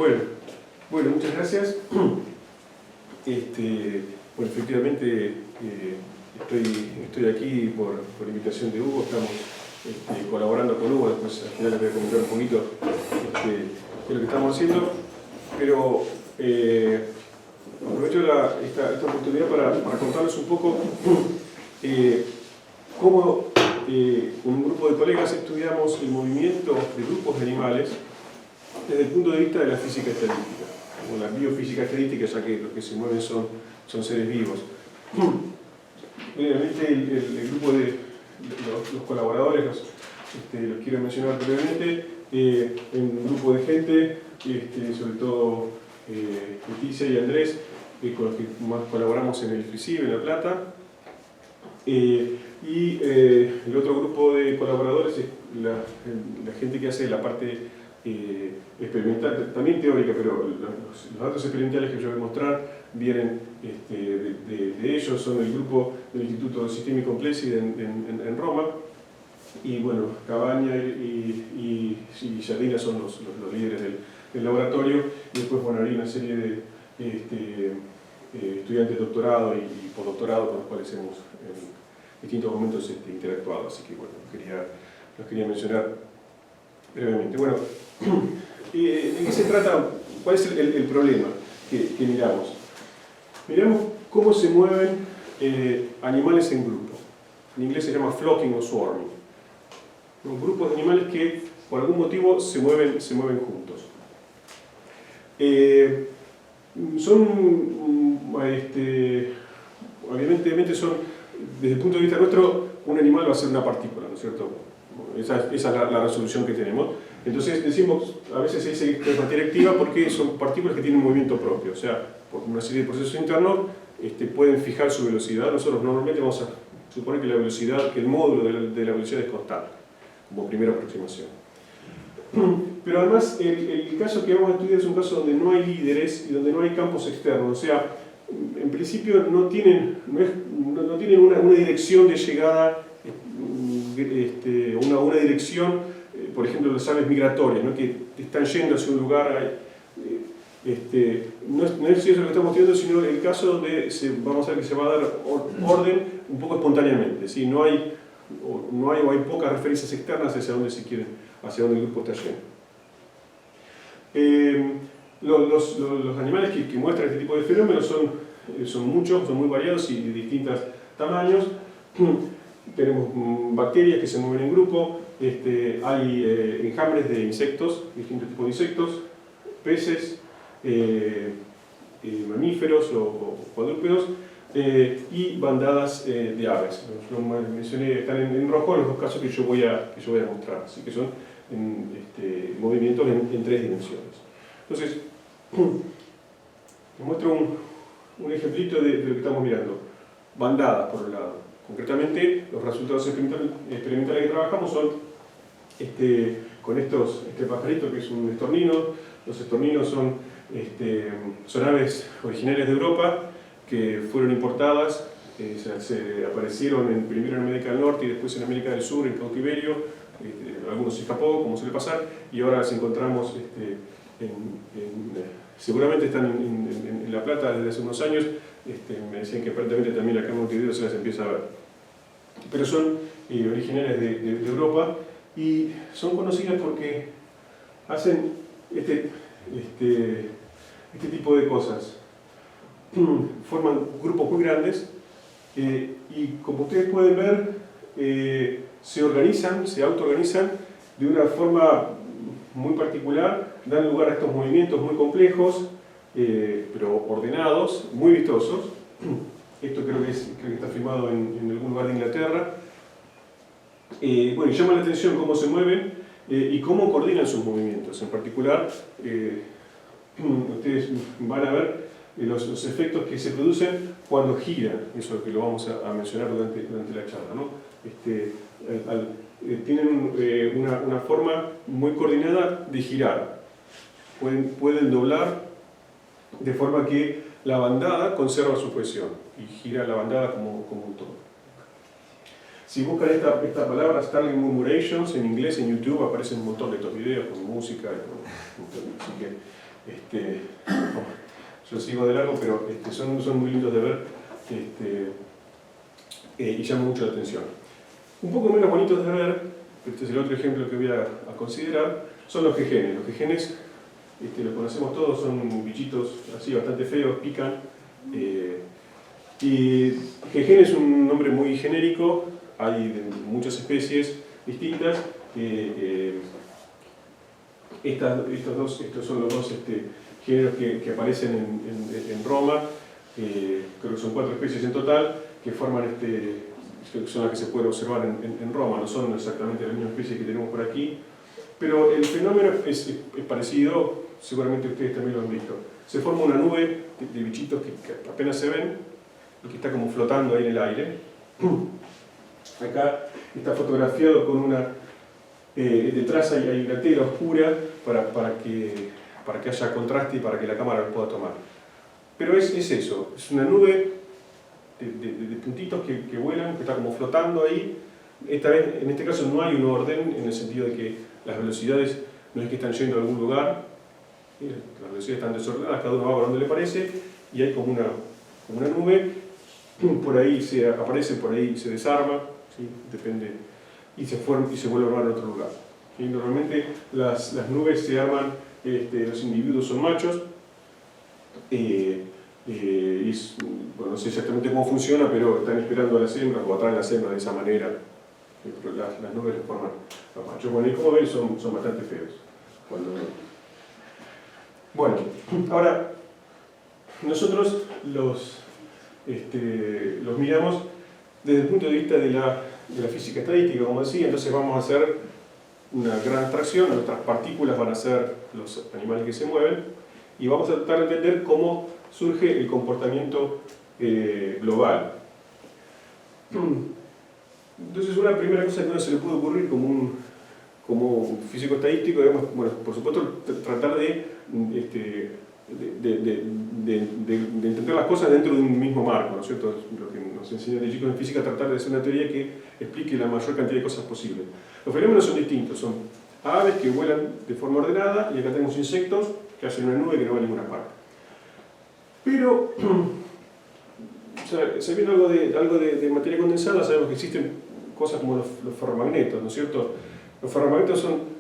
Bueno, muchas gracias. Bueno, efectivamente estoy aquí por invitación de Hugo, estamos colaborando con Hugo, después al final les voy a comentar un poquito de lo que estamos haciendo, pero aprovecho esta oportunidad para contarles un poco cómo un grupo de colegas estudiamos el movimiento de grupos de animales desde el punto de vista de la física estadística, o la biofísica estadística, ya que los que se mueven son seres vivos. Brevemente, el grupo de los colaboradores los quiero mencionar brevemente. Un grupo de gente, sobre todo Leticia y Andrés, con los que más colaboramos en el FRISIB, en La Plata. Y el otro grupo de colaboradores es la gente que hace la parte experimental, también teórica, pero los datos experimentales que yo voy a mostrar vienen de ellos, son el grupo del Instituto Systemic Complexity en Roma, y bueno, Cabaña y Jardina son los líderes del laboratorio, y después bueno, hay una serie de estudiantes de doctorado y postdoctorado con los cuales hemos en distintos momentos interactuado, así que bueno, los quería mencionar brevemente. Bueno, ¿de qué se trata? ¿Cuál es el problema que miramos? Miramos cómo se mueven animales en grupo. En inglés se llama flocking o swarming. Grupos de animales que por algún motivo se mueven juntos. Evidentemente son, desde el punto de vista nuestro, un animal va a ser una partícula, ¿no es cierto? Esa es la resolución que tenemos. Entonces decimos, a veces se dice que es materia activa porque son partículas que tienen un movimiento propio, o sea, por una serie de procesos internos pueden fijar su velocidad. Nosotros normalmente vamos a suponer que la velocidad, que el módulo de la velocidad es constante, como primera aproximación. Pero además, el caso que vamos a estudiar es un caso donde no hay líderes y donde no hay campos externos, o sea, en principio no tienen una dirección de llegada, una dirección, por ejemplo, las aves migratorias, ¿no? Que están yendo hacia un lugar. No es eso lo que estamos viendo, sino el caso donde vamos a ver que se va a dar orden un poco espontáneamente, ¿sí? No hay o hay pocas referencias externas hacia dónde el grupo está yendo. Los animales que muestran este tipo de fenómenos son muchos, son muy variados y de distintos tamaños. Tenemos bacterias que se mueven en grupo, hay enjambres de insectos, distintos tipos de insectos, peces, mamíferos o cuadrúpedos, y bandadas de aves. Yo mencioné, están en rojo los dos casos que yo voy a mostrar, así que son movimientos en 3 dimensiones. Entonces, les muestro un ejemplito de lo que estamos mirando. Bandadas, por un lado. Concretamente, los resultados experimentales que trabajamos son con este pajarito que es un estornino. Los estorninos son aves originarias de Europa que fueron importadas, se aparecieron primero en América del Norte y después en América del Sur en cautiverio. Algunos se escapó, como suele pasar, y ahora las encontramos seguramente están en La Plata desde hace unos años. Me decían que aparentemente también acá en Montevideo se las empieza a ver. Pero son originarias de Europa y son conocidas porque hacen este tipo de cosas. Forman grupos muy grandes y, como ustedes pueden ver, se organizan, se autoorganizan de una forma muy particular, dan lugar a estos movimientos muy complejos, pero ordenados, muy vistosos. Esto creo que está filmado en algún lugar de Inglaterra. Bueno, llama la atención cómo se mueven y cómo coordinan sus movimientos. En particular, ustedes van a ver los efectos que se producen cuando giran. Eso es lo que lo vamos a mencionar durante la charla, ¿no? Tienen una forma muy coordinada de girar. Pueden doblar de forma que la bandada conserva su cohesión y gira la bandada como un todo. Si buscan esta palabra, Starling Murmurations, en inglés en YouTube aparecen un montón de estos videos con música. Así que yo sigo de largo, pero son muy lindos de ver y llaman mucho la atención. Un poco menos bonitos de ver, este es el otro ejemplo que voy a considerar, son los jejenes. Los jejenes los conocemos todos, son bichitos así bastante feos, pican. Y jejen es un nombre muy genérico, hay de muchas especies distintas. Estos son los dos géneros que aparecen en Roma. Creo que son 4 especies en total que forman que son las que se pueden observar en Roma. No son exactamente las mismas especies que tenemos por aquí, pero el fenómeno es parecido, seguramente ustedes también lo han visto. Se forma una nube de bichitos que apenas se ven y que está como flotando ahí en el aire. Acá está fotografiado con una... detrás hay una tela oscura para que haya contraste y para que la cámara lo pueda tomar. Pero es eso, es una nube de puntitos que vuelan, que está como flotando ahí. Esta vez, en este caso no hay un orden, en el sentido de que las velocidades no es que están yendo a algún lugar, las velocidades están desordenadas, cada uno va por donde le parece, y hay como una nube, por ahí se aparece, por ahí se desarma, ¿sí? Depende, y se vuelve a armar en otro lugar. ¿Sí? Normalmente las nubes se arman, los individuos son machos, bueno, no sé exactamente cómo funciona, pero están esperando a las hembras o atraen las hembras de esa manera. Pero las nubes las forman los machos. Bueno, y como ven son bastante feos. Bueno, ahora nosotros los miramos desde el punto de vista de la física estadística, como decía. Entonces vamos a hacer una gran abstracción, nuestras partículas van a ser los animales que se mueven, y vamos a tratar de entender cómo surge el comportamiento global. Entonces, una primera cosa que no se le puede ocurrir como físico estadístico, digamos, bueno, por supuesto, tratar de entender las cosas dentro de un mismo marco, ¿no es cierto? Lo que nos enseñan de chicos en física, tratar de hacer una teoría que explique la mayor cantidad de cosas posible. Los fenómenos son distintos, son aves que vuelan de forma ordenada, y acá tenemos insectos que hacen una nube que no va a ninguna parte. Pero, sabiendo algo de materia condensada, sabemos que existen cosas como los ferromagnetos, ¿no es cierto? Los ferromagnetos son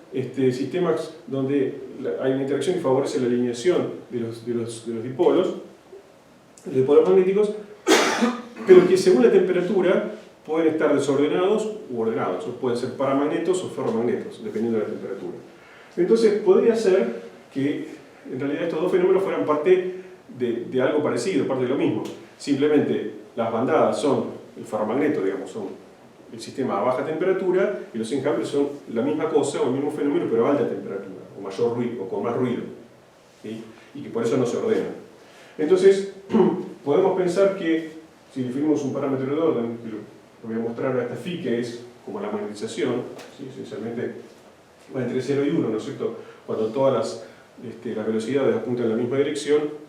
sistemas donde hay una interacción que favorece la alineación de los dipolos magnéticos, pero que según la temperatura pueden estar desordenados u ordenados, o pueden ser paramagnetos o ferromagnetos, dependiendo de la temperatura. Entonces, podría ser que en realidad estos dos fenómenos fueran parte de algo parecido, parte de lo mismo. Simplemente las bandadas son el ferromagneto, digamos, son el sistema a baja temperatura, y los enjambres son la misma cosa o el mismo fenómeno, pero a alta temperatura, o mayor ruido, o con más ruido, ¿sí? Y que por eso no se ordenan. Entonces, podemos pensar que si definimos un parámetro de orden, que lo voy a mostrar ahora, esta phi, que es como la magnetización, ¿sí? Esencialmente va entre 0 y 1, ¿no es cierto? Cuando todas las velocidades apuntan en la misma dirección,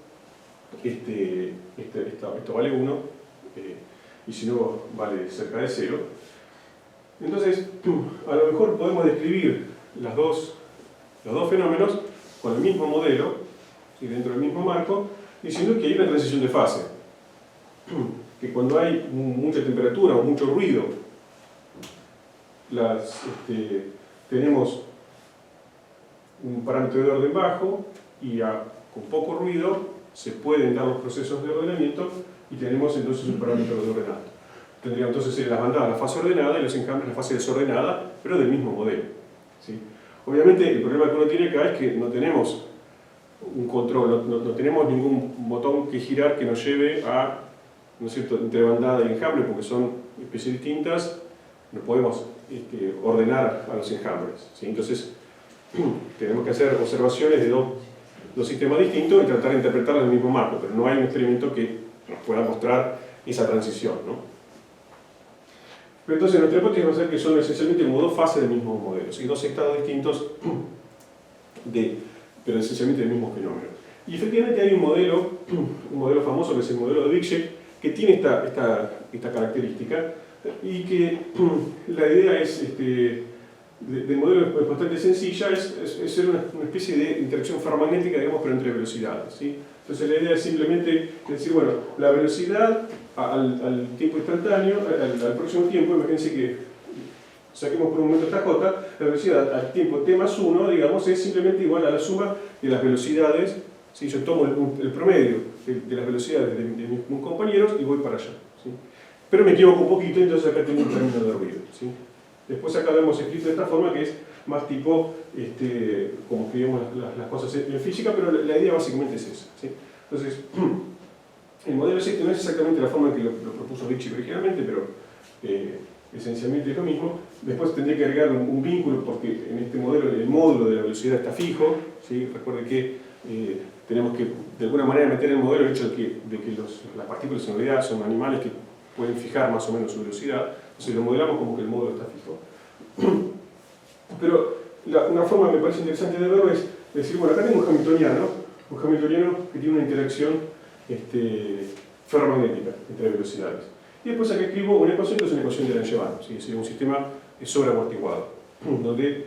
esto vale 1, y si no vale cerca de 0. Entonces, a lo mejor podemos describir los dos fenómenos con el mismo modelo, ¿sí? Dentro del mismo marco, diciendo que hay una transición de fase. Que cuando hay mucha temperatura o mucho ruido, tenemos un parámetro de orden bajo, y con poco ruido se pueden dar los procesos de ordenamiento, y tenemos entonces un parámetro de orden alto. Tendría entonces las bandadas la fase ordenada y los enjambres la fase desordenada, pero del mismo modelo, ¿sí? Obviamente el problema que uno tiene acá es que no tenemos un control, no tenemos ningún botón que girar que nos lleve a, ¿no es cierto?, entre bandada y enjambre, porque son especies distintas, no podemos ordenar a los enjambres, ¿sí? Entonces tenemos que hacer observaciones de dos sistemas distintos y tratar de interpretarlos en el mismo marco, pero no hay un experimento que nos pueda mostrar esa transición, ¿no? Pero entonces nuestra hipótesis va a ser que son esencialmente como dos fases del mismo modelo, ¿sí? Dos estados distintos, pero esencialmente del mismo fenómeno. Y efectivamente hay un modelo famoso, que es el modelo de Big que tiene esta característica, y que la idea es del modelo es bastante sencilla, es ser una especie de interacción ferromagnética, digamos, pero entre velocidades, ¿sí? Entonces la idea es simplemente decir, bueno, la velocidad al tiempo instantáneo, al próximo tiempo, imagínense que saquemos por un momento esta j, la velocidad al tiempo t más 1, digamos, es simplemente igual a la suma de las velocidades. ¿Sí? Yo tomo el promedio de las velocidades de mis compañeros y voy para allá, ¿sí? Pero me equivoco un poquito, entonces acá tengo un término de ruido, ¿sí? Después acá lo hemos escrito de esta forma, que es más tipo, como escribimos las cosas en física, pero la idea básicamente es esa, ¿sí? Entonces, el modelo no es exactamente la forma en que lo propuso Ricci originalmente, pero esencialmente es lo mismo. Después tendré que agregar un vínculo, porque en este modelo el módulo de la velocidad está fijo, ¿sí? Recuerden que tenemos que de alguna manera meter en el modelo el hecho de que las partículas en realidad son animales que pueden fijar más o menos su velocidad, entonces lo modelamos como que el módulo está fijo. Pero una forma me parece interesante de verlo es decir, bueno, acá tengo un hamiltoniano que tiene una interacción ferromagnética entre velocidades. Y después acá escribo una ecuación que es una ecuación de Langevin, ¿sí? Es un sistema sobreamortiguado, donde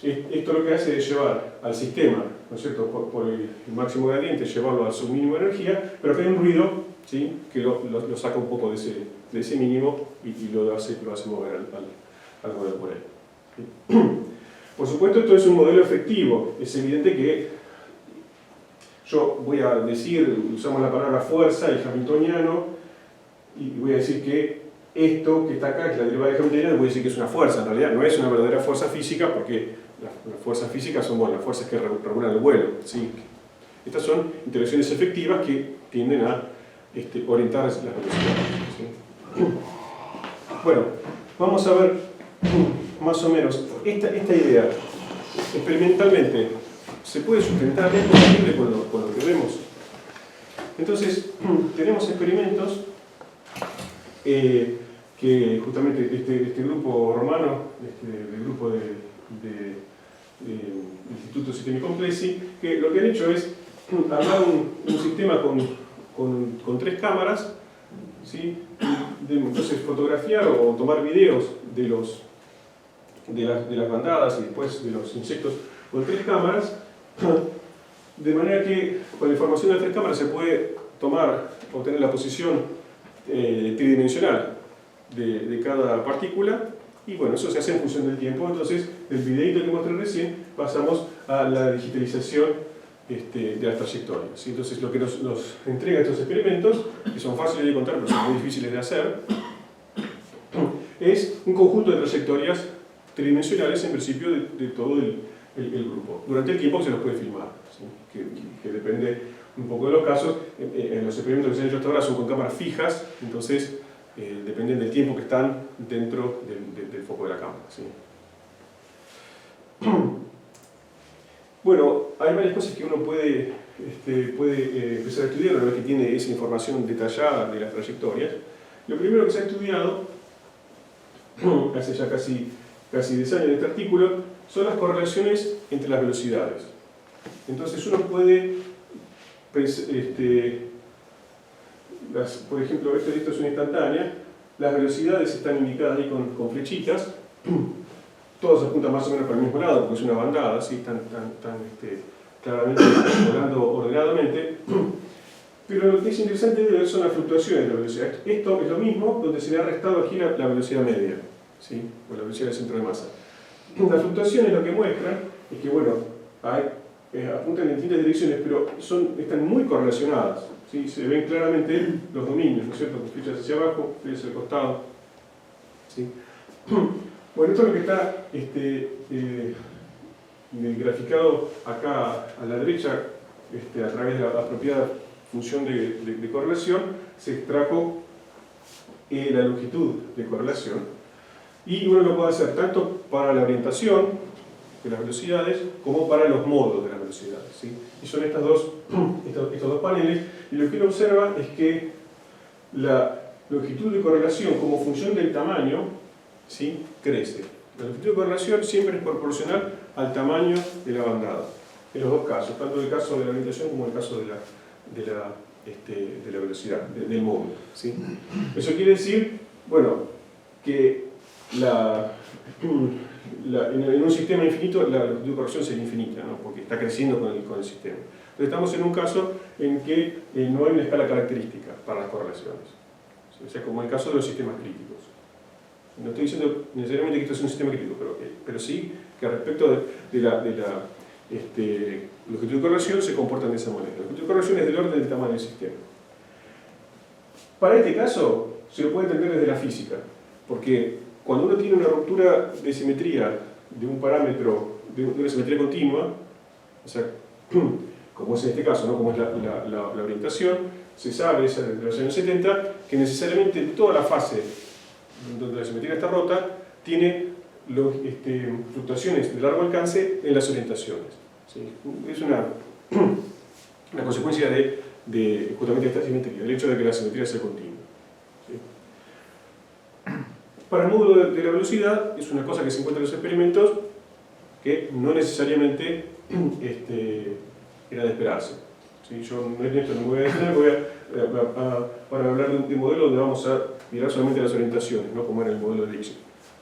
esto lo que hace es llevar al sistema, ¿no es cierto?, por el máximo gradiente, llevarlo a su mínimo de energía, pero acá hay un ruido, ¿sí?, que lo saca un poco de ese mínimo y lo hace mover al modelo por ahí, ¿sí? Por supuesto, esto es un modelo efectivo. Es evidente que yo voy a decir, usamos la palabra fuerza, el hamiltoniano, y voy a decir que esto que está acá, que es la derivada del hamiltoniano, voy a decir que es una fuerza. En realidad no es una verdadera fuerza física, porque las fuerzas físicas son, bueno, las fuerzas que regulan el vuelo, ¿sí? Estas son interacciones efectivas que tienden a orientar las velocidades, ¿sí? Bueno, vamos a ver más o menos esta idea. Experimentalmente, ¿se puede sustentar? ¿Es compatible con lo que vemos? Entonces, tenemos experimentos que justamente este grupo romano, el grupo del Instituto Sistemi Complessi, que lo que han hecho es armar un sistema con 3 cámaras, ¿sí? Entonces fotografiar o tomar videos de las bandadas y después de los insectos con 3 cámaras, de manera que con la información de las 3 cámaras se puede obtener la posición tridimensional de cada partícula, y bueno, eso se hace en función del tiempo. Entonces, del videito que mostré recién, pasamos a la digitalización de las trayectorias, ¿sí? Entonces, lo que nos entrega estos experimentos, que son fáciles de contar pero son muy difíciles de hacer, es un conjunto de trayectorias tridimensionales en principio de todo el grupo, durante el tiempo que se los puede filmar, ¿sí? que depende un poco de los casos. En los experimentos que se han hecho hasta ahora son con cámaras fijas, entonces dependen del tiempo que están dentro del foco de la cámara, ¿sí? Bueno, hay varias cosas que uno puede empezar a estudiar una vez que tiene esa información detallada de las trayectorias. Lo primero que se ha estudiado, hace ya casi 10 años en este artículo, son las correlaciones entre las velocidades. Entonces uno puede, por ejemplo, esto es una instantánea, las velocidades están indicadas ahí con flechitas, todas apuntan más o menos para el mismo lado, porque es una bandada, ¿sí? Están claramente volando ordenadamente. Pero lo que es interesante de ver son las fluctuaciones de la velocidad. Esto es lo mismo donde se le ha restado aquí la velocidad media, ¿sí? O la velocidad del centro de masa. Las fluctuaciones lo que muestran es que, bueno, apuntan en distintas direcciones, pero están muy correlacionadas, ¿sí? Se ven claramente los dominios, ¿no es cierto? Con flechas hacia abajo, flechas al costado, ¿sí? Bueno, esto es lo que está graficado acá a la derecha, a través de la apropiada función de correlación, se extrajo la longitud de correlación, y uno lo puede hacer tanto para la orientación de las velocidades como para los modos de las velocidades, ¿sí? Y son estos dos paneles, y lo que uno observa es que la longitud de correlación como función del tamaño, ¿sí?, crece. La longitud de correlación siempre es proporcional al tamaño de la bandada, en los dos casos, tanto en el caso de la orientación como en el caso de la velocidad, del módulo, ¿sí? Eso quiere decir, bueno, que la en un sistema infinito la longitud de corrección sería infinita, ¿no? Porque está creciendo con el sistema. Entonces estamos en un caso en que no hay una escala característica para las correlaciones. O sea, como en el caso de los sistemas críticos. No estoy diciendo necesariamente que esto es un sistema crítico, pero sí que respecto de la longitud de corrección se comportan de esa manera. La longitud de corrección es del orden del tamaño del sistema. Para este caso se lo puede entender desde la física, porque cuando uno tiene una ruptura de simetría de un parámetro, de una simetría continua, o sea, como es en este caso, ¿no? Como es la orientación, se sabe desde los años 70 que necesariamente toda la fase donde la simetría está rota tiene fluctuaciones de largo alcance en las orientaciones. ¿Sí? Es una consecuencia de justamente esta simetría, el hecho de que la simetría sea continua. ¿Sí? Para el módulo de la velocidad es una cosa que se encuentra en los experimentos que no necesariamente era de esperarse. ¿Sí? Yo en esto no me voy a detener, para hablar de un modelo donde vamos a mirar solamente las orientaciones, ¿no? Como era el modelo de Dixon.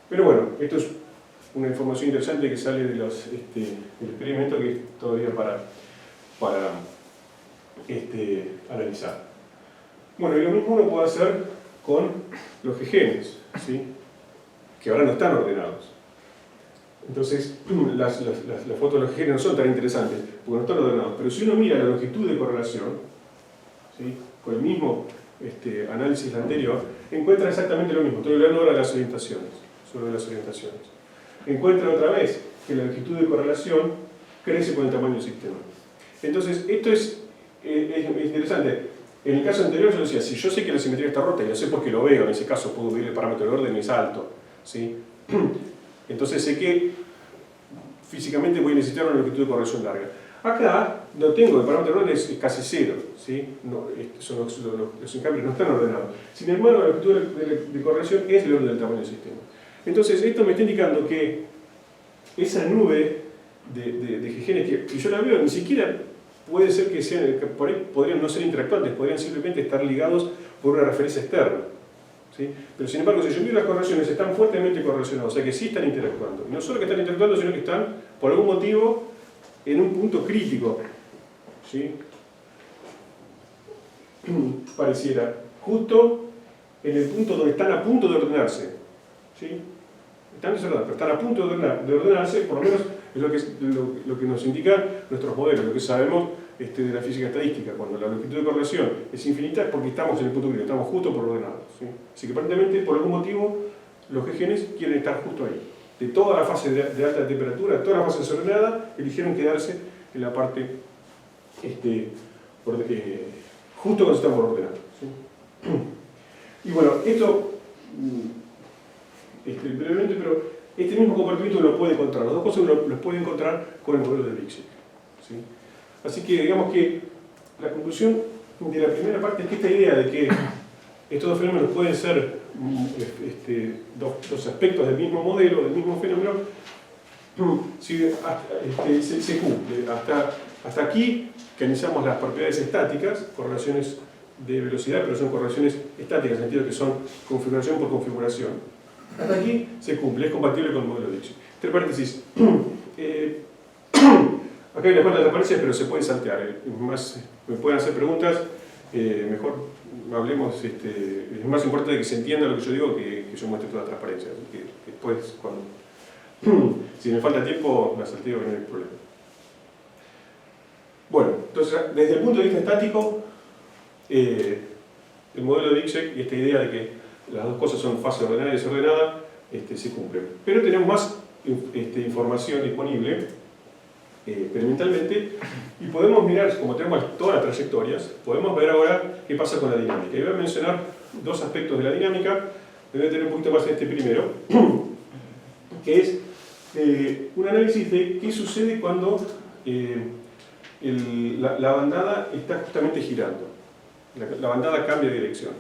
Pero bueno, esto es una información interesante que sale del experimento que es todavía para analizar. Bueno, y lo mismo uno puede hacer con los G-genes, ¿sí? Que ahora no están ordenados. Entonces, las fotos de los G-genes no son tan interesantes, porque no están ordenados. Pero si uno mira la longitud de correlación, ¿sí? Con el mismo análisis anterior, encuentra exactamente lo mismo. Estoy hablando ahora de las orientaciones, sobre las orientaciones. Encuentra otra vez que la longitud de correlación crece con el tamaño del sistema. Entonces, esto es interesante. En el caso anterior yo decía, si yo sé que la simetría está rota, y lo sé porque lo veo, en ese caso puedo medir el parámetro de orden y es alto, ¿sí? Entonces sé que físicamente voy a necesitar una longitud de correlación larga. Acá no tengo, el parámetro de orden es casi cero, ¿sí? No, los encambios no están ordenados. Sin embargo, la longitud de correlación es el orden del tamaño del sistema. Entonces, esto me está indicando que esa nube de G-genes, que yo la veo, ni siquiera puede ser que sean, que por ahí podrían no ser interactuantes, podrían simplemente estar ligados por una referencia externa. ¿Sí? Pero sin embargo, si yo miro las correlaciones, están fuertemente correlacionadas, o sea que sí están interactuando. Y no solo que están interactuando, sino que están, por algún motivo, en un punto crítico. ¿Sí? Pareciera, justo en el punto donde están a punto de ordenarse. ¿Sí? Están desordenados, pero están a punto de ordenarse, por lo menos es lo que nos indican nuestros modelos, lo que sabemos de la física estadística. Cuando la longitud de correlación es infinita es porque estamos en el punto crítico, estamos justo por ordenados. ¿Sí? Así que aparentemente, por algún motivo, los G-genes quieren estar justo ahí. De toda la fase de alta temperatura, toda la fase desordenada, eligieron quedarse en la parte justo cuando se está por ordenar. ¿Sí? Y bueno, esto brevemente, pero este mismo comportamiento uno lo puede encontrar, las dos cosas uno los puede encontrar con el modelo de Dixon. ¿Sí? Así que digamos que la conclusión de la primera parte es que esta idea de que estos dos fenómenos pueden ser dos aspectos del mismo modelo, del mismo fenómeno, se cumple. Hasta aquí que analizamos las propiedades estáticas, correlaciones de velocidad, pero son correlaciones estáticas, en el sentido que son configuración por configuración. Hasta aquí se cumple, es compatible con el modelo de Dixon. Entre paréntesis, acá hay unas cuantas transparencias, pero se pueden saltear. Me pueden hacer preguntas, mejor hablemos, es más importante que se entienda lo que yo digo que yo muestre toda la transparencia. Así que después, si me falta tiempo, me salteo, que no hay problema. Bueno, entonces, desde el punto de vista estático, el modelo de Dixon y esta idea de que las dos cosas son fase ordenada y desordenada, se cumplen. Pero tenemos más información disponible experimentalmente y podemos mirar, como tenemos todas las trayectorias, podemos ver ahora qué pasa con la dinámica. Y voy a mencionar dos aspectos de la dinámica, voy a tener un poquito más en este primero, que es un análisis de qué sucede cuando la bandada está justamente girando. La bandada cambia de dirección.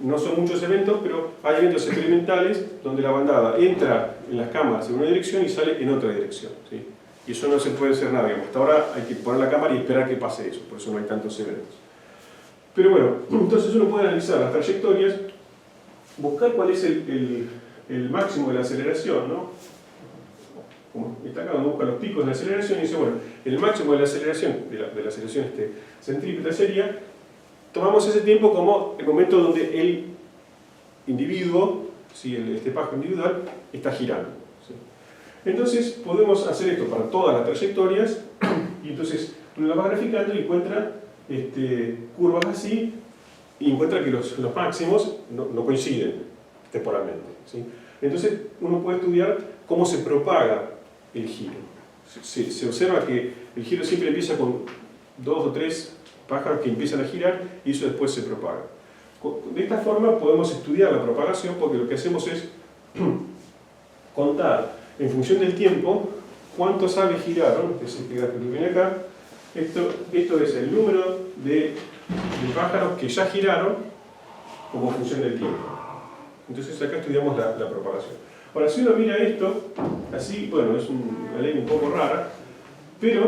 No son muchos eventos, pero hay eventos experimentales donde la bandada entra en las cámaras en una dirección y sale en otra dirección. ¿Sí? Y eso no se puede hacer nada. Digamos. Hasta ahora hay que poner la cámara y esperar que pase eso, por eso no hay tantos eventos. Pero bueno, entonces uno puede analizar las trayectorias, buscar cuál es el máximo de la aceleración, ¿no? como está acá, uno busca los picos de la aceleración y dice, bueno, el máximo de la aceleración, de la aceleración centrípeta sería, tomamos ese tiempo como el momento donde el individuo, ¿sí? Este pájaro individual, está girando. ¿Sí? Entonces podemos hacer esto para todas las trayectorias y entonces uno la va graficando y encuentra curvas así y encuentra que los máximos no coinciden temporalmente. ¿Sí? Entonces uno puede estudiar cómo se propaga el giro. Se observa que el giro siempre empieza con 2 o 3 pájaros que empiezan a girar y eso después se propaga. De esta forma podemos estudiar la propagación porque lo que hacemos es contar en función del tiempo cuántas aves giraron, que es el gráfico que viene acá. Esto es el número de pájaros que ya giraron como función del tiempo. Entonces acá estudiamos la propagación. Ahora, si uno mira esto, así, bueno, es una ley un poco rara, pero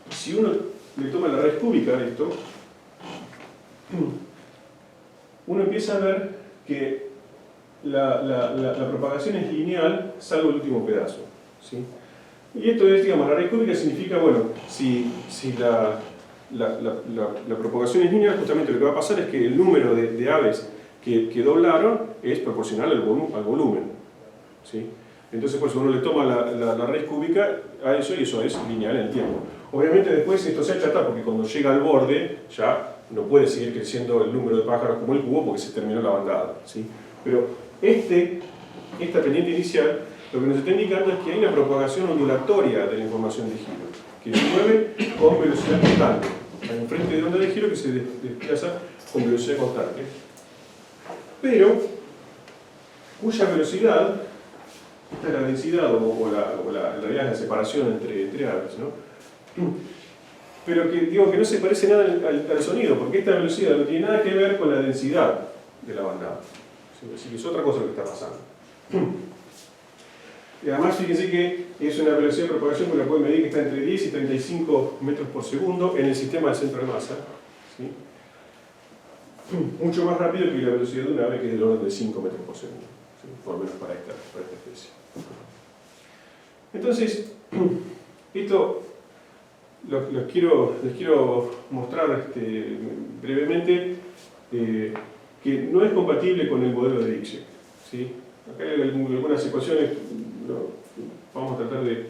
si uno le toma la raíz cúbica de esto, uno empieza a ver que la propagación es lineal, salvo el último pedazo. ¿Sí? Y esto es, digamos, la raíz cúbica significa, bueno, si la propagación es lineal, justamente lo que va a pasar es que el número de aves que doblaron es proporcional al volumen. ¿Sí? Entonces, por eso uno le toma la raíz cúbica a eso y eso es lineal en el tiempo. Obviamente después esto se achata porque cuando llega al borde ya no puede seguir creciendo el número de pájaros como el cubo porque se terminó la bandada. ¿Sí? Pero esta pendiente inicial lo que nos está indicando es que hay una propagación ondulatoria de la información de giro, que se mueve con velocidad constante. Hay un frente de onda de giro que se desplaza con velocidad constante, pero cuya velocidad, esta es la densidad o en realidad es la separación entre aves, ¿no? Pero que no se parece nada al sonido, porque esta velocidad no tiene nada que ver con la densidad de la bandada. Así que es otra cosa lo que está pasando. Y además fíjense que es una velocidad de propagación que la pueden medir que está entre 10 y 35 metros por segundo en el sistema del centro de masa. ¿Sí? Mucho más rápido que la velocidad de una ave que es del orden de 5 metros por segundo. ¿Sí? Por lo menos para esta especie. Entonces, esto les quiero mostrar brevemente que no es compatible con el modelo de Dirichlet. ¿Sí? Acá hay algunas ecuaciones, vamos a tratar de...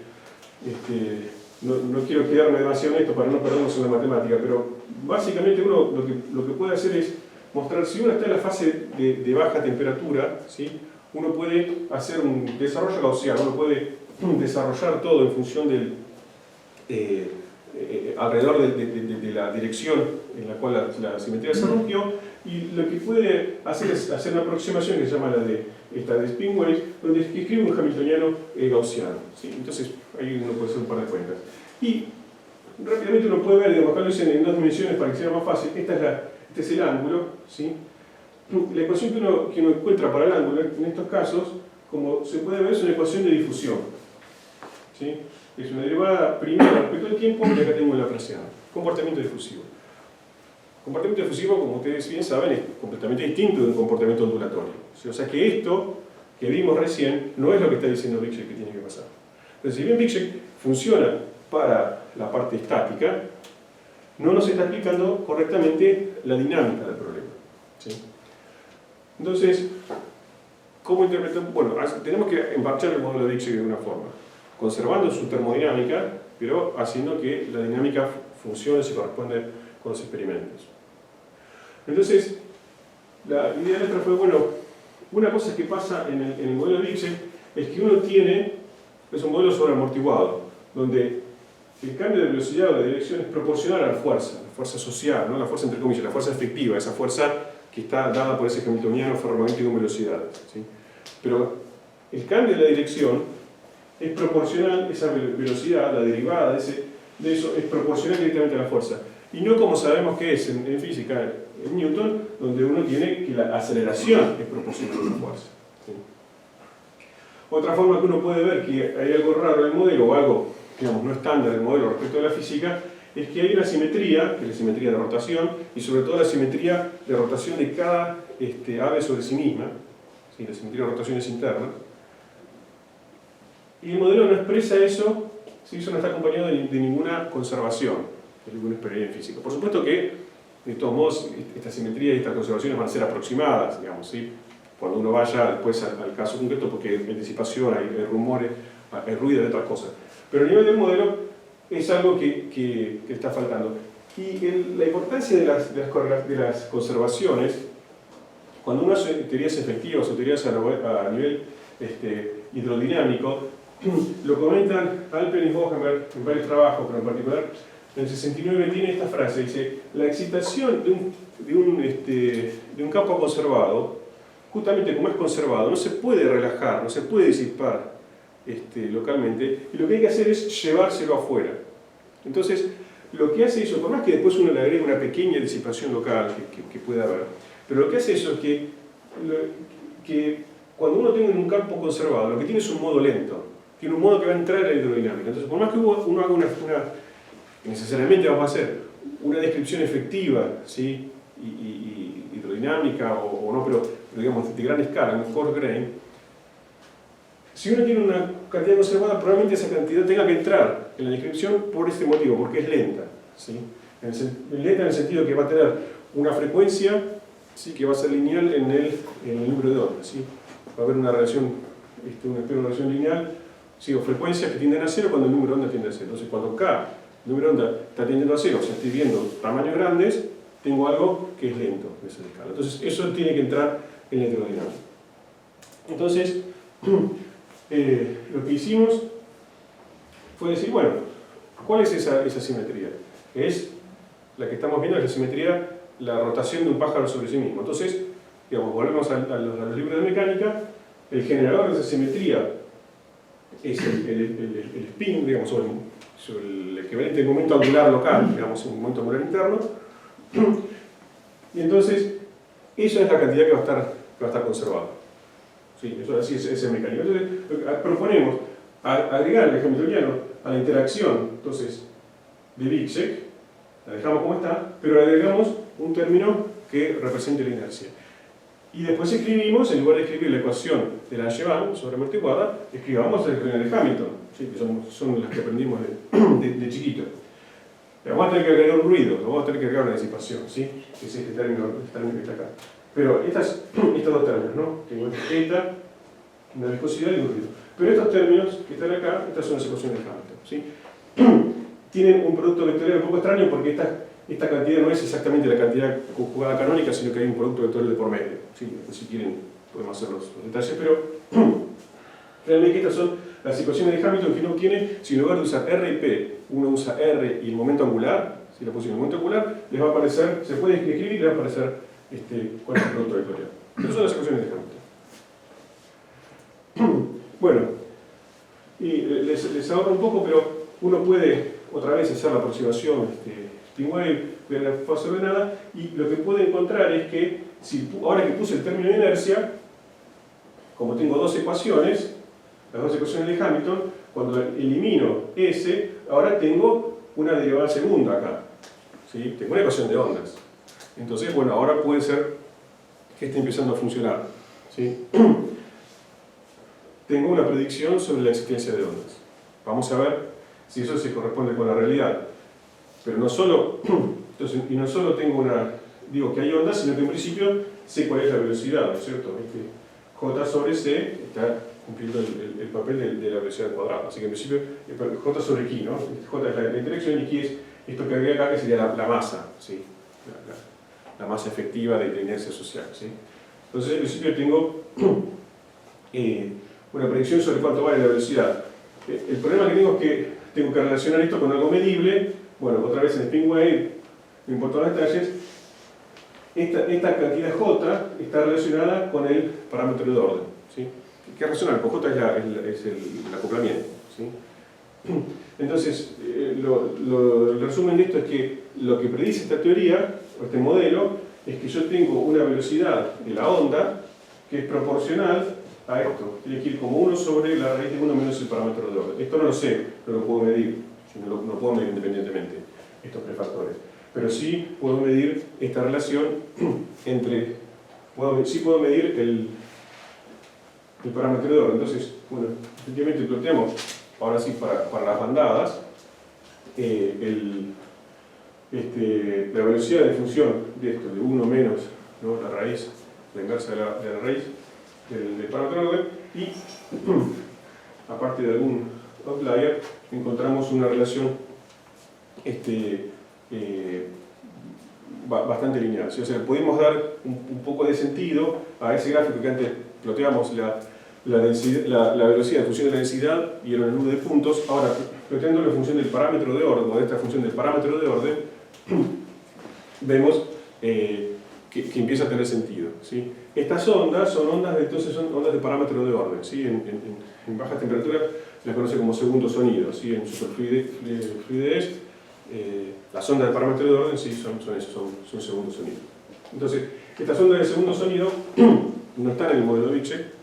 no quiero quedarme demasiado en esto para no perdernos en la matemática, pero básicamente uno lo que puede hacer es mostrar, si uno está en la fase de baja temperatura, ¿sí? Uno puede hacer un desarrollo gaussiano, uno puede desarrollar todo en función del... alrededor de la dirección en la cual la simetría se rompió, y lo que puede hacer es hacer una aproximación que se llama la de spin waves, donde escribe un hamiltoniano gaussiano. ¿Sí? Entonces ahí uno puede hacer un par de cuentas. Y rápidamente uno puede ver, digamos, acá lo dicen en 2 dimensiones para que sea más fácil, este es el ángulo. ¿Sí? La ecuación que uno encuentra para el ángulo en estos casos, como se puede ver, es una ecuación de difusión. ¿Sí? Es una derivada primera respecto al tiempo y acá tengo la laplaciano. Comportamiento difusivo. Comportamiento difusivo, como ustedes bien saben, es completamente distinto de un comportamiento ondulatorio. O sea que esto que vimos recién no es lo que está diciendo Dirichlet que tiene que pasar. Entonces, si bien Dirichlet funciona para la parte estática, no nos está explicando correctamente la dinámica del problema. ¿Sí? Entonces, ¿cómo interpretamos? Bueno, tenemos que emparchar el modelo de Dirichlet de una forma, conservando su termodinámica, pero haciendo que la dinámica funcione y se corresponde con los experimentos. Entonces, la idea nuestra fue, bueno, una cosa que pasa en el modelo de Dirichlet es que uno es un modelo sobreamortiguado, donde el cambio de velocidad o de dirección es proporcional a la fuerza social, no la fuerza entre comillas, la fuerza efectiva, esa fuerza que está dada por ese hamiltoniano ferromagnético en velocidad. ¿Sí? Pero el cambio de la dirección es proporcional, esa velocidad, la derivada de eso es proporcional directamente a la fuerza. Y no como sabemos que es en física, en Newton, donde uno tiene que la aceleración es proporcional a la fuerza. ¿Sí? Otra forma que uno puede ver que hay algo raro en el modelo, o algo, digamos, no estándar en el modelo respecto a la física, es que hay una simetría, que es la simetría de rotación, y sobre todo la simetría de rotación de cada ave sobre sí misma. ¿Sí? La simetría de rotación es interna. Y el modelo no expresa eso, si eso no está acompañado de ninguna conservación, de ninguna experiencia en física. Por supuesto que, de todos modos, esta simetría y estas conservaciones van a ser aproximadas, digamos, ¿sí? Cuando uno vaya después al caso concreto, porque hay anticipación, hay rumores, hay ruido de otras cosas. Pero a nivel del modelo es algo que está faltando. Y la importancia de las conservaciones, cuando uno hace teorías efectivas o teorías a nivel hidrodinámico, lo comentan Alpern y Bohemberg en varios trabajos, pero en particular en el 69 tiene esta frase, dice: la excitación de un campo conservado, justamente como es conservado, no se puede relajar, no se puede disipar localmente, y lo que hay que hacer es llevárselo afuera. Entonces, lo que hace eso, por más que después uno le agregue una pequeña disipación local que pueda haber, pero lo que hace eso es que cuando uno tiene un campo conservado, lo que tiene es un modo lento, tiene un modo que va a entrar en la hidrodinámica. Entonces, por más que uno haga necesariamente vamos a hacer una descripción efectiva, ¿sí? y hidrodinámica o no, pero digamos de gran escala, un coarse grain, si uno tiene una cantidad conservada, probablemente esa cantidad tenga que entrar en la descripción por este motivo, porque es lenta, ¿sí? Lenta en el sentido que va a tener una frecuencia, ¿sí? que va a ser lineal en el número de ondas, ¿sí? Va a haber una relación, una relación lineal, ¿sí? o frecuencias que tienden a cero cuando el número de ondas tiende a cero. Entonces, cuando K, el número de onda, está tendiendo a cero, o sea, estoy viendo tamaños grandes, tengo algo que es lento en esa escala. Entonces, eso tiene que entrar en la hidrodinámica. Entonces, lo que hicimos fue decir, bueno, ¿cuál es esa simetría? Es la que estamos viendo, es la simetría, la rotación de un pájaro sobre sí mismo. Entonces, digamos, volvemos a los libros de mecánica, el generador de esa simetría es el spin, digamos, sobre el equivalente del momento angular local, digamos, un momento angular interno. Y entonces, esa es la cantidad que va a estar conservada. Sí, eso así es el mecanismo. Entonces, proponemos agregar el hamiltoniano a la interacción, entonces, de Wigzech, la dejamos como está, pero le agregamos un término que represente la inercia. Y después escribimos, en lugar de escribir la ecuación de Langevin sobre amortiguada, escribamos la ecuación de Hamilton, ¿sí? que son las que aprendimos de chiquito. Pero vamos a tener que agregar un ruido, vamos a tener que agregar una disipación, ¿sí? que es este término que está acá. Pero estos dos términos, ¿no? Tengo eta, una viscosidad y un ruido. Pero estos términos que están acá, estas son las ecuaciones de Hamilton, ¿sí? Tienen un producto vectorial un poco extraño porque esta cantidad no es exactamente la cantidad conjugada canónica, sino que hay un producto vectorial de por medio, ¿sí? Si quieren podemos hacer los detalles, pero realmente estas son las ecuaciones de Hamilton que uno obtiene si en lugar de usar R y P, uno usa R y el momento angular, si la posición del momento angular, les va a aparecer, se puede escribir y les va a aparecer cuál es el producto vectorial. Pero son las ecuaciones de Hamilton. Bueno, y les ahorro un poco, pero uno puede otra vez hacer la aproximación spin wave de la fase ordenada, y lo que puede encontrar es que ahora que puse el término de inercia, como tengo dos ecuaciones, las dos ecuaciones de Hamilton, cuando elimino S, ahora tengo una derivada segunda acá, ¿sí? Tengo una ecuación de ondas. Entonces, bueno, ahora puede ser que esté empezando a funcionar, ¿sí? Tengo una predicción sobre la existencia de ondas. Vamos a ver si eso se corresponde con la realidad. Pero no solo, y no solo digo que hay ondas, sino que en principio sé cuál es la velocidad, ¿no es cierto? J sobre C está cumpliendo el papel de la velocidad cuadrada. Así que en principio, J sobre Ki, ¿no? J es la interacción y Ki es esto que agrega acá, que sería la masa, ¿sí? La masa efectiva de la inercia social, ¿sí? Entonces, en principio tengo una predicción sobre cuánto vale la velocidad. El problema que tengo es que tengo que relacionar esto con algo medible. Bueno, otra vez en spin wave, no importa los detalles, esta cantidad J está relacionada con el parámetro de orden, ¿sí? ¿Qué es racional? Pues J es el acoplamiento, ¿sí? Entonces, el resumen de esto es que lo que predice esta teoría, o este modelo, es que yo tengo una velocidad de la onda que es proporcional a esto. Tiene que ir como 1 sobre la raíz de 1 menos el parámetro de orden. Esto no lo sé, no lo puedo medir. No puedo medir independientemente estos tres factores. Pero sí puedo medir esta relación entre... sí puedo medir el parámetro de orden. Entonces, bueno, efectivamente planteamos, ahora sí, para las bandadas, la velocidad de función de esto, de 1 menos, ¿no?, la raíz, la inversa de la raíz del parámetro de orden, y aparte de algún outlier, encontramos una relación bastante lineal. ¿Sí? O sea, pudimos dar un poco de sentido a ese gráfico que antes ploteamos la velocidad en función de la densidad y el número de puntos. Ahora, ploteándolo en función del parámetro de orden, o de esta función del parámetro de orden, vemos que empieza a tener sentido. ¿Sí? Estas ondas son ondas, entonces son ondas de parámetro de orden. ¿Sí? En bajas temperaturas se las conoce como segundo sonido. ¿Sí? En superfluidez, las ondas de parámetro de orden sí son segundo sonido. Entonces, estas ondas de segundo sonido no están en el modelo Biche,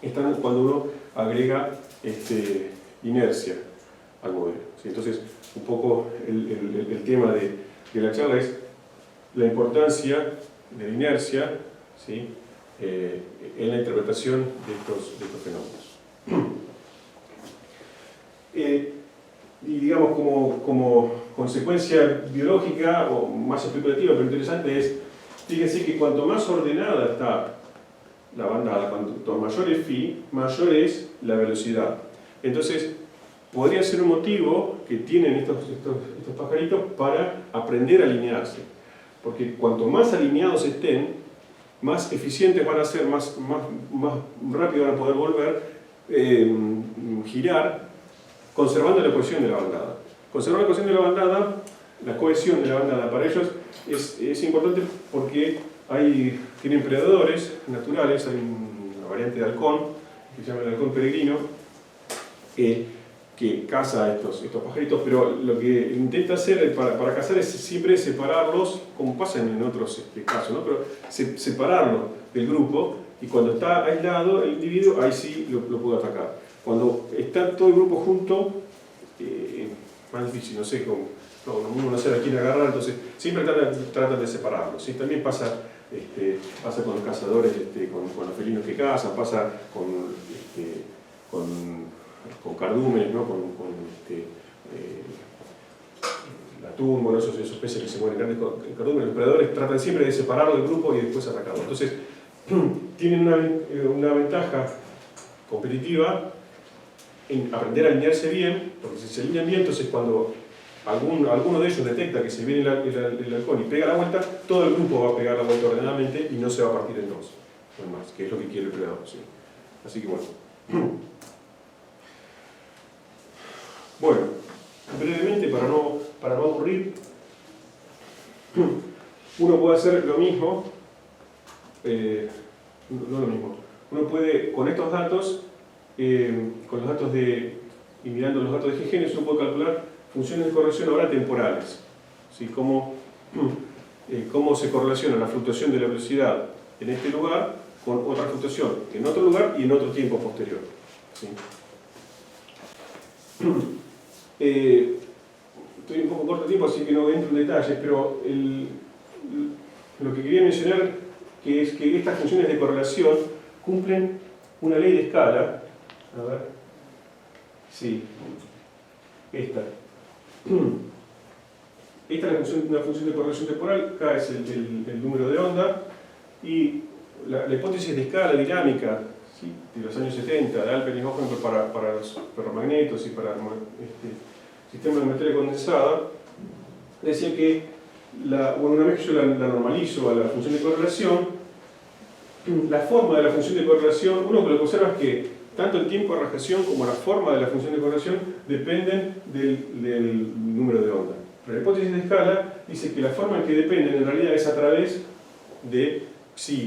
están cuando uno agrega inercia al modelo. ¿Sí? Entonces, un poco el tema de la charla es la importancia de la inercia, ¿sí?, en la interpretación de estos fenómenos. Y digamos, como consecuencia biológica, o más especulativa pero interesante, es, fíjense que cuanto más ordenada está la bandada, cuanto mayor es phi, mayor es la velocidad. Entonces, podría ser un motivo que tienen estos pajaritos para aprender a alinearse. Porque cuanto más alineados estén, más eficientes van a ser, más rápido van a poder volver, girar, conservando la cohesión de la bandada. Conservar la cohesión de la bandada, la cohesión de la bandada para ellos es importante porque tienen predadores naturales, hay una variante de halcón, que se llama el halcón peregrino, que caza estos pajaritos, pero lo que intenta hacer para cazar es siempre separarlos, como pasa en otros casos, ¿no? Pero separarlos del grupo, y cuando está aislado el individuo, ahí sí lo puede atacar. Cuando está todo el grupo junto, más difícil, no sé cómo, uno no sabe a quién agarrar, entonces siempre tratan de separarlos. ¿Sí? También pasa con los cazadores, con los felinos que cazan, pasa con cardúmenes, ¿no? con el atún, bueno, esos peces que se mueren grandes cardúmenes. Los predadores tratan siempre de separarlo del grupo y después atacarlo. Entonces, tienen una ventaja competitiva en aprender a alinearse bien, porque si se alinean bien, entonces cuando alguno de ellos detecta que se viene el halcón y pega la vuelta, todo el grupo va a pegar la vuelta ordenadamente y no se va a partir en dos, no más, que es lo que quiere el predador. ¿Sí? Así que bueno. Bueno, brevemente, para no aburrir, uno puede hacer lo mismo, no lo mismo, uno puede, con estos datos, con los datos y mirando los datos de G-genes, uno puede calcular funciones de correlación ahora temporales, ¿sí? Cómo se correlaciona la fluctuación de la velocidad en este lugar con otra fluctuación en otro lugar y en otro tiempo posterior. ¿Sí? Estoy un poco corto de tiempo, así que no entro en detalles, pero lo que quería mencionar es que estas funciones de correlación cumplen una ley de escala. A ver. Sí. Esta. Esta es una función de correlación temporal, K es el número de onda, y la hipótesis de escala dinámica, ¿sí?, de los años 70, de Alpern y Hohenberg para los ferromagnetos y para sistemas de materia condensada, decía que, una vez que yo la normalizo a la función de correlación, la forma de la función de correlación, uno lo que observa es que tanto el tiempo de radiación como la forma de la función de correlación dependen del número de onda. La hipótesis de escala dice que la forma en que dependen en realidad es a través de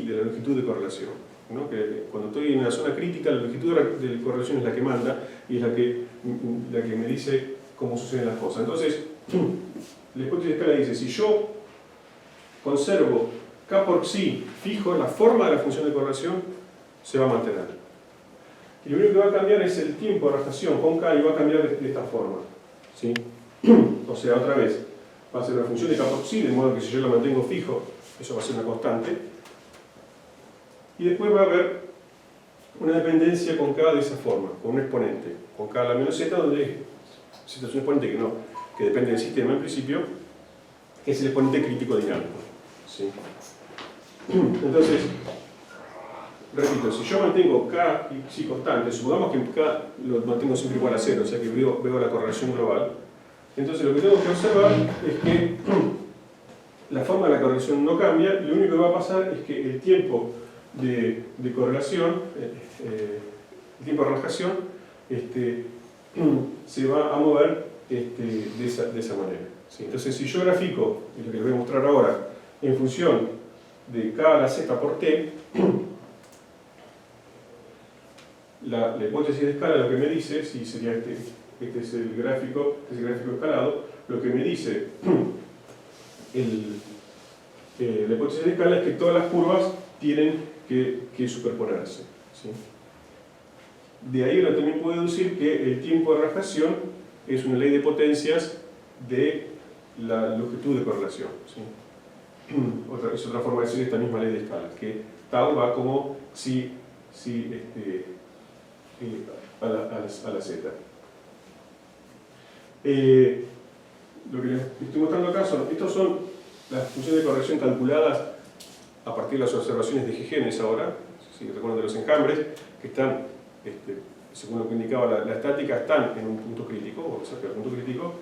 la longitud de correlación, ¿no? Que cuando estoy en una zona crítica, la longitud de correlación es la que manda y es la que me dice cómo suceden las cosas. Entonces, la hipótesis de escala dice, si yo conservo K por psi fijo, la forma de la función de correlación se va a mantener. Y lo único que va a cambiar es el tiempo de radiación con K, y va a cambiar de esta forma. ¿Sí? O sea, otra vez, va a ser una función de K por psi, de modo que si yo la mantengo fijo, eso va a ser una constante. Y después va a haber una dependencia con K de esa forma, con un exponente, con K a la menos Z, donde Z es un exponente que depende del sistema en principio, que es el exponente crítico dinámico. ¿Sí? Entonces, repito, si yo mantengo K y sí constante, supongamos que K lo mantengo siempre igual a 0, o sea que veo la correlación global, entonces lo que tengo que observar es que la forma de la correlación no cambia, y lo único que va a pasar es que el tiempo de correlación, el tiempo de relajación, se va a mover de esa manera. ¿Sí? Entonces, si yo grafico, y lo que les voy a mostrar ahora, en función de K a la Z por T, la hipótesis de escala lo que me dice, si sería este es el gráfico escalado, lo que me dice la hipótesis de escala es que todas las curvas tienen que superponerse. ¿Sí? De ahí uno también puede deducir que el tiempo de relajación es una ley de potencias de la longitud de correlación. ¿Sí? Es otra forma de decir esta misma ley de escala, que tau va como si a la z. Lo que les estoy mostrando acá estos son las funciones de corrección calculadas a partir de las observaciones de Gigenes ahora, si recuerdan de los enjambres, que están, según lo que indicaba la estática, están en un punto crítico, o cerca del punto crítico,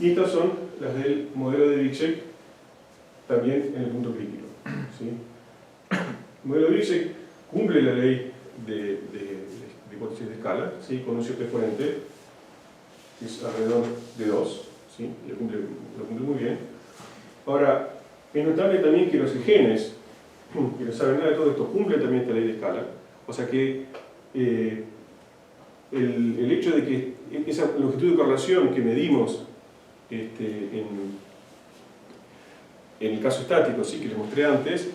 y estas son las del modelo de Dirichlet, también en el punto crítico. ¿Sí? El modelo de Dirichlet cumple la ley de hipótesis de escala, ¿sí? Con un cierto exponente, que es alrededor de 2, ¿sí? Lo cumple muy bien. Ahora, es notable también que los genes, que no saben nada de todo esto, cumplen también esta ley de escala. O sea que el hecho de que esa longitud de correlación que medimos en el caso estático, sí, que les mostré antes,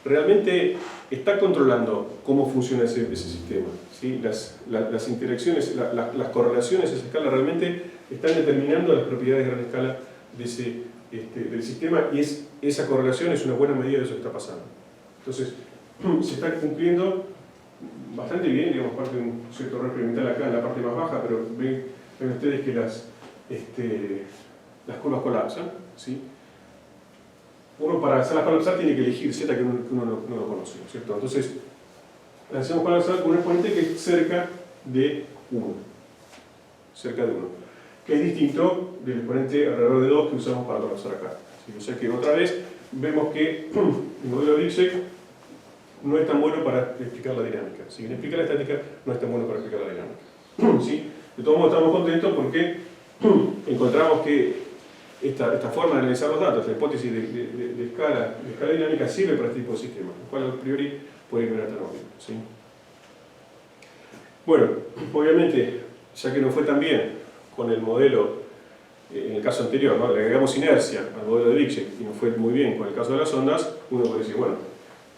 realmente está controlando cómo funciona ese sistema. ¿Sí? Las interacciones, las correlaciones a esa escala realmente están determinando las propiedades de gran escala del sistema, y esa correlación es una buena medida de eso que está pasando. Entonces, se está cumpliendo bastante bien, digamos, parte de un cierto error experimental acá en la parte más baja, pero ven ustedes que las curvas colapsan. ¿Sí? Uno, para hacerlas colapsar, tiene que elegir Z que uno no lo conoce, ¿cierto? Entonces, las hacemos colapsar con un exponente que es cerca de 1. Cerca de 1. Que es distinto del exponente alrededor de 2 que usamos para colapsar acá. ¿Sí? O sea que otra vez vemos que el modelo de Dirichlet no es tan bueno para explicar la dinámica. Si bien explica la estática, no es tan bueno para explicar la dinámica. ¿Sí? De todos modos, estamos contentos porque encontramos que esta forma de analizar los datos, la hipótesis de escala dinámica, sirve para este tipo de sistemas, lo cual a priori puede que no era tan obvio. ¿Sí? Bueno, obviamente, ya que no fue tan bien con el modelo, en el caso anterior, ¿no? Le agregamos inercia al modelo de Dirichlet y no fue muy bien con el caso de las ondas, uno puede decir, bueno,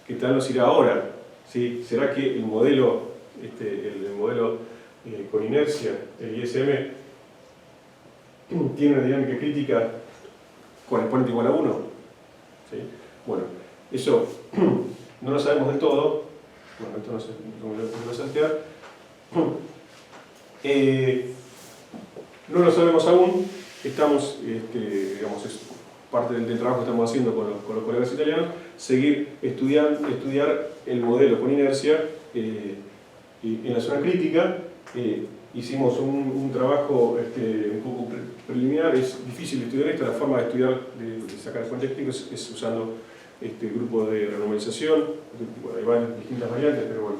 ¿qué tal nos irá ahora? ¿Sí? ¿Será que el modelo, con inercia, el ISM, tiene una dinámica crítica con exponente igual a 1? ¿Sí? Bueno, eso no lo sabemos del todo. Bueno, esto no lo saltear. No lo sabemos aún. Estamos, digamos, es parte del trabajo que estamos haciendo con los colegas italianos, seguir estudiar el modelo con inercia en la zona crítica. Hicimos un trabajo un poco preliminar. Es difícil estudiar esto. La forma de estudiar, de sacar el contexto es usando grupo de renormalización. Bueno, hay varias distintas variantes, pero bueno,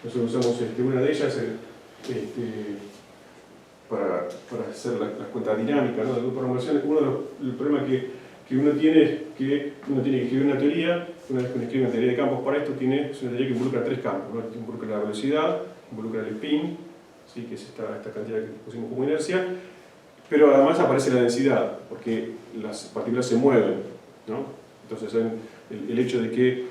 nosotros usamos una de ellas para hacer las cuentas dinámicas, ¿no? Del grupo de renormalización. El problema que uno tiene es que uno tiene que escribir una teoría. Una vez que uno escribe una teoría de campos para esto, es una teoría que involucra 3 campos, ¿no? Involucra la velocidad, involucra el spin, ¿sí? Que es esta cantidad que pusimos como inercia, pero además aparece la densidad, porque las partículas se mueven, ¿no? Entonces el hecho de que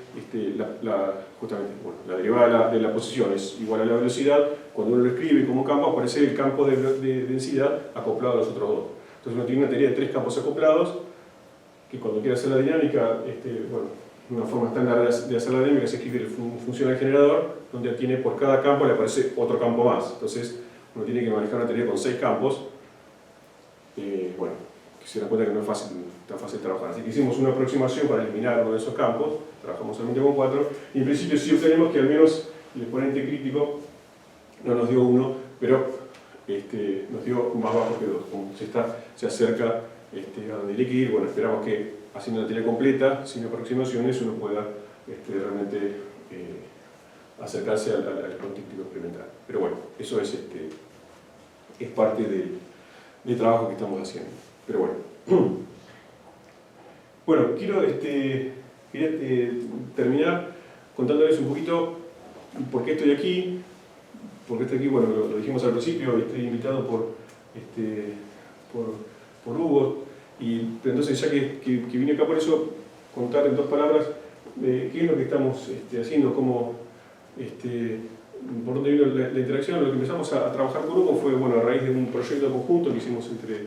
justamente, bueno, la derivada de la posición es igual a la velocidad, cuando uno lo escribe como campo, aparece el campo de densidad acoplado a los otros dos. Entonces uno tiene una teoría de 3 campos acoplados, que cuando quiere hacer la dinámica, bueno, una forma estándar de hacer la dinámica, se escribe funciona el generador, donde tiene por cada campo le aparece otro campo más. Entonces uno tiene que manejar una teoría con 6 campos. Bueno, que se dan cuenta que no es tan fácil trabajar. Así que hicimos una aproximación para eliminar uno de esos campos, trabajamos solamente con 4, y en principio sí obtenemos que al menos el exponente crítico no nos dio 1, pero nos dio más bajo que 2. Como se acerca a donde tiene que ir, bueno, esperamos que haciendo la teoría completa, sin aproximaciones, uno pueda realmente acercarse al contexto experimental. Pero bueno, eso es parte del trabajo que estamos haciendo. Pero bueno. Bueno, quería terminar contándoles un poquito por qué estoy aquí. Porque estoy aquí, bueno, lo dijimos al principio, estoy invitado por Hugo. Pero entonces, ya que vine acá por eso, contar en 2 palabras qué es lo que estamos haciendo, cómo, por dónde vino la interacción. Lo que empezamos a trabajar con Hugo fue, bueno, a raíz de un proyecto conjunto que hicimos entre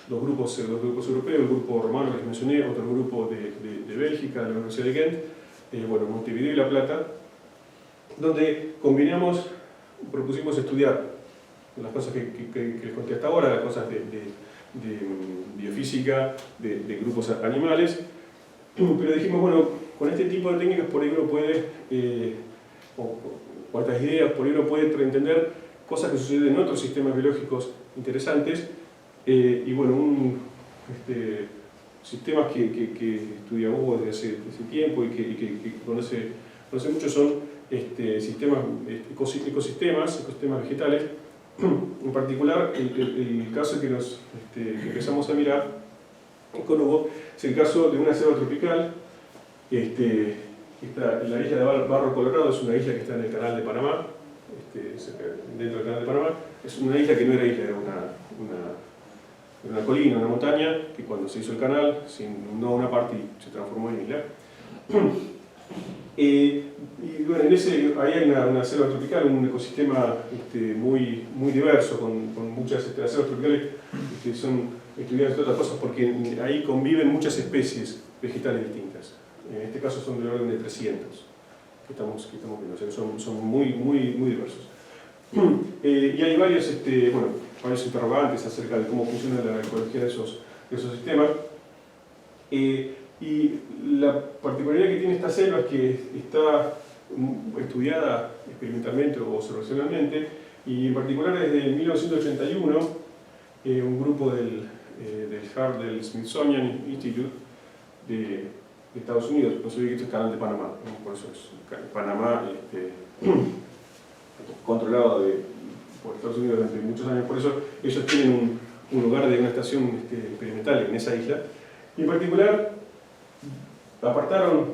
dos grupos europeos, el grupo romano que les mencioné, otro grupo de Bélgica, de la Universidad de Ghent, bueno, Montevideo y La Plata, donde propusimos estudiar las cosas que les conté hasta ahora, las cosas de biofísica, de grupos animales, pero dijimos, bueno, con este tipo de técnicas por ahí uno puede, o estas ideas, por ahí uno puede entender cosas que suceden en otros sistemas biológicos interesantes, y bueno, sistemas que estudia Hugo desde hace tiempo y que conoce mucho son ecosistemas vegetales. En particular, el caso que empezamos a mirar con Hugo es el caso de una selva tropical. La isla de Barro Colorado es una isla que está en el canal de Panamá, dentro del canal de Panamá. Es una isla que no era isla, era una colina, una montaña, que cuando se hizo el canal se inundó una parte y se transformó en isla. Y bueno, ahí hay una selva tropical, un ecosistema muy diverso, con muchas las selvas tropicales son estudiadas entre otras cosas porque ahí conviven muchas especies vegetales distintas. En este caso son del orden de 300 que estamos viendo, o sea que son muy diversos. Y hay varios interrogantes acerca de cómo funciona la ecología de esos sistemas. Y la particularidad que tiene esta selva es que está estudiada experimentalmente o observacionalmente, y en particular desde 1981 un grupo del Smithsonian Institute de Estados Unidos, no sabía que esto es el canal de Panamá, ¿no? Por eso es Panamá controlado por Estados Unidos durante muchos años, por eso ellos tienen un lugar de una estación experimental en esa isla, y en particular marcaron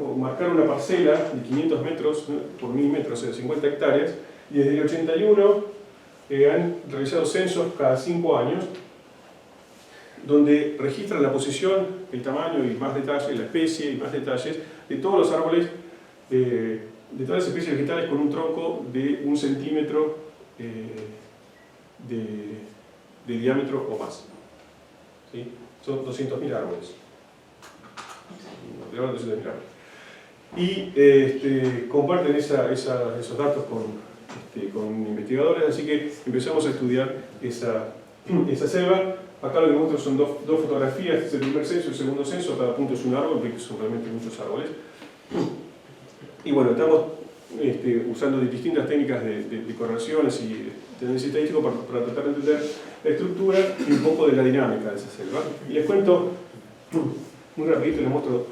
una parcela de 500 metros por 1000 metros, o sea, 50 hectáreas, y desde el 81 han realizado censos cada 5 años, donde registran la posición, el tamaño y más detalles, la especie y más detalles de todos los árboles, de todas las especies vegetales con un tronco de 1 centímetro de diámetro o más. ¿Sí? Son 200.000 árboles. Y comparten esos datos con investigadores, así que empezamos a estudiar esa selva. Acá lo que muestro son dos fotografías, este es el primer censo y el segundo censo, cada punto es un árbol, porque son realmente muchos árboles. Y bueno, estamos usando distintas técnicas de correlaciones y de análisis estadístico para tratar de entender la estructura y un poco de la dinámica de esa selva. Y les cuento muy rapidito, les muestro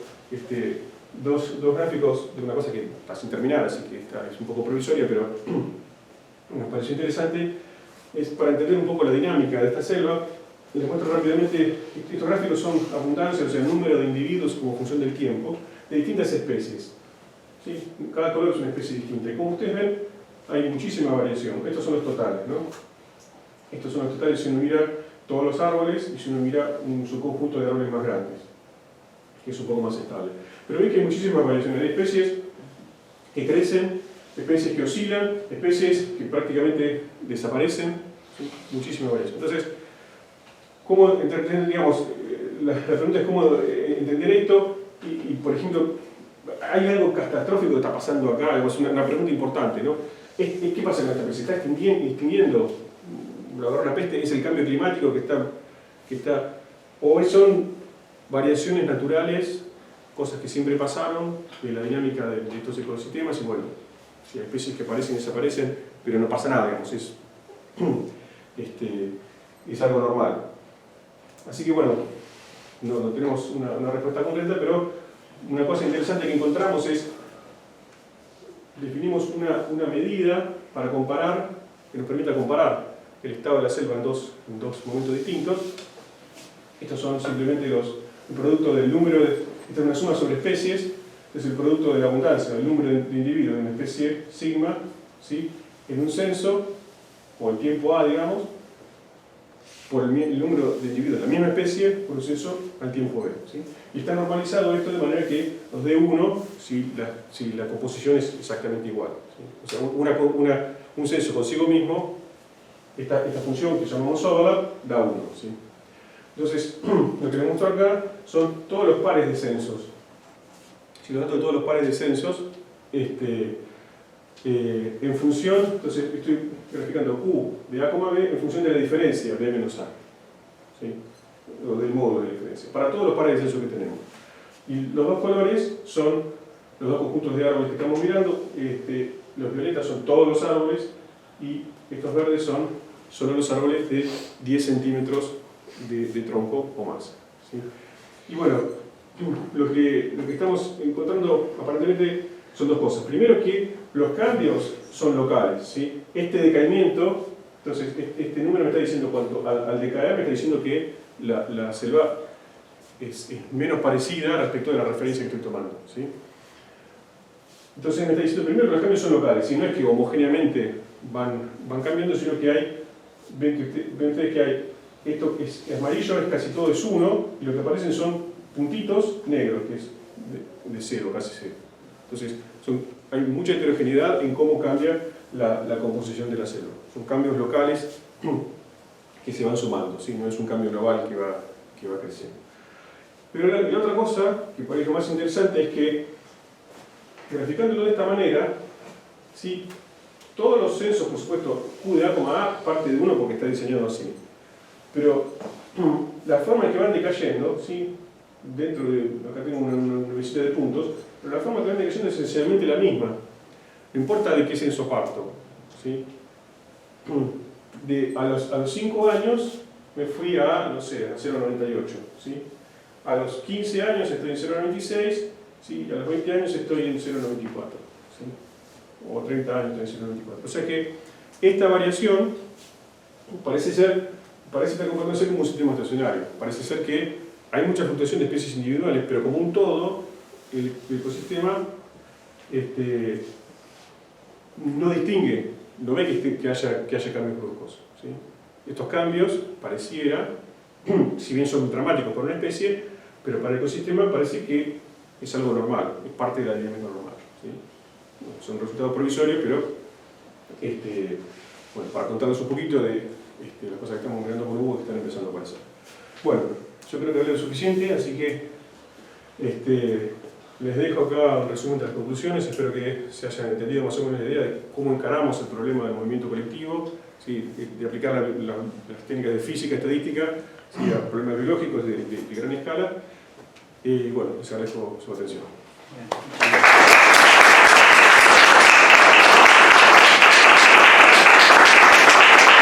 dos gráficos de una cosa que está sin terminar, así que es un poco provisoria, pero nos pareció interesante. Es para entender un poco la dinámica de esta selva. Les muestro rápidamente, estos gráficos son abundancia, o sea, número de individuos como función del tiempo, de distintas especies. ¿Sí? Cada color es una especie distinta. Y como ustedes ven, hay muchísima variación. Estos son los totales, ¿no? Estos son los totales si uno mira todos los árboles y si uno mira un subconjunto de árboles más grandes, que es un poco más estable. Pero ven que hay muchísimas variaciones. Hay especies que crecen, especies que oscilan, especies que prácticamente desaparecen. ¿Sí? Muchísima variación. Entonces, ¿cómo entender, digamos, la pregunta es cómo entender esto y, por ejemplo, hay algo catastrófico que está pasando acá, es una pregunta importante, ¿no? ¿Qué pasa en nuestra especie? ¿Se está extinguiendo? La peste es el cambio climático que está, o son variaciones naturales, cosas que siempre pasaron, de la dinámica de estos ecosistemas, y bueno, si hay especies que aparecen y desaparecen, pero no pasa nada, digamos, es algo normal. Así que bueno, no tenemos una respuesta concreta, pero una cosa interesante que encontramos es, definimos una medida para comparar, que nos permita comparar el estado de la selva en dos momentos distintos. Estos son simplemente el producto del número esta es una suma sobre especies, es el producto de la abundancia, del número de individuos de una especie sigma, ¿sí? En un censo, o el tiempo A, digamos, por el número de individuos de la misma especie, por un censo al tiempo B, ¿sí? Y está normalizado esto de manera que nos dé 1 si la composición es exactamente igual, ¿sí? O sea, un censo consigo mismo, esta función que llamamos overlap, da 1, ¿sí? Entonces, lo que les muestro acá son todos los pares de censos. Si los datos de todos los pares de censos, en función, entonces estoy graficando Q de A, B en función de la diferencia B menos A, ¿sí? O del módulo de diferencia, para todos los pares de censos que tenemos. Y los dos colores son los dos conjuntos de árboles que estamos mirando. Los violetas son todos los árboles y estos verdes son solo los árboles de 10 centímetros de tronco o más, ¿sí? Y bueno, lo que estamos encontrando aparentemente son dos cosas. Primero, que los cambios son locales, ¿sí? Este decaimiento, entonces este número me está diciendo cuánto, al decaer me está diciendo que la selva es menos parecida respecto de la referencia que estoy tomando, ¿sí? Entonces me está diciendo primero que los cambios son locales, y no es que homogéneamente van cambiando, sino que hay, ven ustedes que hay, esto que es amarillo es casi todo es 1, y lo que aparecen son puntitos negros, que es de 0, casi 0. Entonces hay mucha heterogeneidad en cómo cambia la composición de la selva. Son cambios locales que se van sumando, ¿sí? No es un cambio global que va creciendo. Pero la otra cosa, que por ahí lo más interesante, es que graficándolo de esta manera, ¿sí? Todos los censos, por supuesto, Q de A, parte de 1 porque está diseñado así. Pero la forma en que van decayendo, ¿sí? Dentro de, acá tengo una visita de puntos, pero la forma en que van decayendo es esencialmente la misma. No importa de qué censo parto, ¿sí? A los 5 años me fui a, no sé, a 0,98, ¿sí? A los 15 años estoy en 0,96, ¿sí? A los 20 años estoy en 0,94, ¿sí? O 30 años estoy en 0,94. O sea que esta variación parece estar comportándose como un sistema estacionario. Parece ser que hay mucha fluctuación de especies individuales, pero como un todo, el ecosistema no distingue, no ve que haya cambios bruscos, ¿sí? Estos cambios pareciera, si bien son dramáticos para una especie, pero para el ecosistema parece que es algo normal, es parte de la dinámica normal, ¿sí? Son resultados provisorios, pero bueno, para contarles un poquito de las cosas que estamos mirando con Hugo que están empezando a aparecer. Bueno, yo creo que hablé lo suficiente, así que les dejo acá un resumen de las conclusiones. Espero que se hayan entendido más o menos la idea de cómo encaramos el problema del movimiento colectivo, ¿sí? De aplicar las técnicas de física estadística, ¿sí? A problemas biológicos de gran escala. Y bueno, les agradezco su atención. Bien.